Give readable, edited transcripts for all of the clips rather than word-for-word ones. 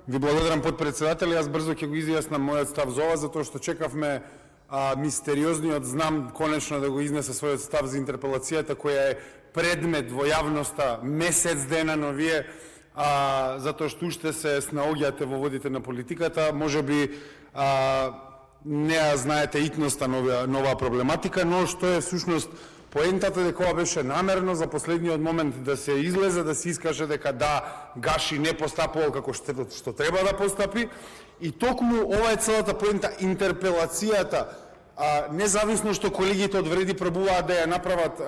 Ви благодарам, подпредседател. Јас брзо ќе го изјаснам мојот став за ова, затоа што чекавме мистериозниот знам конечно да го изнесе својот став за интерпелацијата, која е предмет во јавноста месец дена, но вие затоа што уште се снаоѓате во водите на политиката, можеби не ја знаете итноста на оваа проблематика, но што е всушност поентата дека ова беше намерно за последниот момент да се излезе, да се искаже дека да, Гаши не постапувал како што треба да постапи, и токму ова е целата поента, интерпелацијата, независно што колегите од Вреди пробуваат да ја направат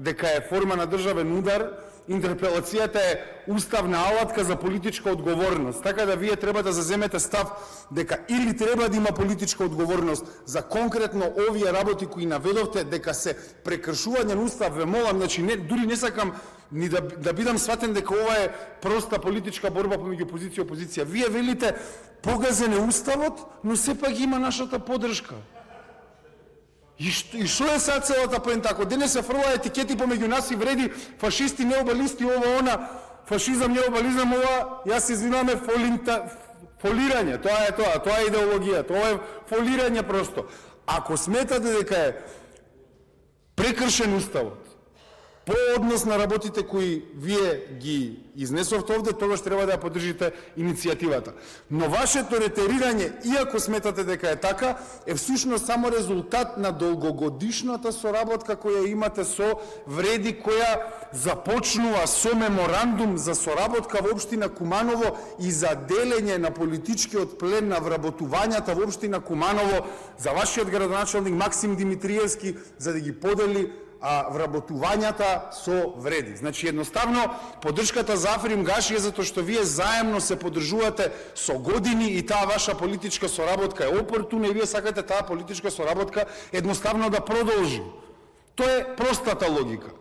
дека е форма на државен удар, интерпелацијата е уставна алатка за политичка одговорност. Така да вие треба да заземете став дека или треба да има политичка одговорност за конкретно овие работи кои наведовте дека се прекршување на устав, ве молам, значи дури не сакам ни да бидам сватен дека ова е проста политичка борба помеѓу позиција и опозиција. Вие велите погазен е уставот, но сепак има нашата поддршка. И што е сега целата поента? Ако денес се фрла етикети помеѓу нас и Вреди, фашисти, необалисти, ова, она, фашизам, необализам, ова, јас извинуваме, фолирање, тоа е идеологија, тоа е фолирање просто. Ако сметате дека е прекршен уставот, по однос на работите кои вие ги изнесовте овде, тогаш треба да ја поддржите иницијативата. Но вашето ретерирање, иако сметате дека е така, е всушност само резултат на долгогодишната соработка која имате со Вреди, која започнува со меморандум за соработка во општина Куманово и за делење на политичкиот плен на вработувањата во општина Куманово за вашиот градоначалник Максим Димитриевски, за да ги подели вработувањата со Вреди. Значи, едноставно, поддршката за Африм Гаши е затоа што вие заемно се поддржувате со години и таа ваша политичка соработка е опортуна и вие сакате таа политичка соработка едноставно да продолжи. Тоа е простата логика.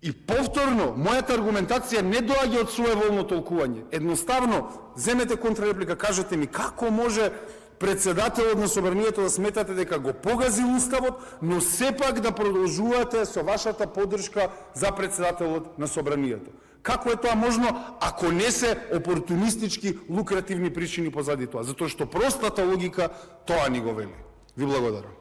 И повторно, мојата аргументација не доаѓа од своеволно толкување. Едноставно, земете контрареплика, кажете ми како може председателот на собранието да сметате дека го погази уставот, но сепак да продолжувате со вашата поддршка за председателот на собранието. Како е тоа можно ако не се опортунистички лукративни причини позади тоа? Затоа што простата логика тоа ни го вели. Ви благодарам.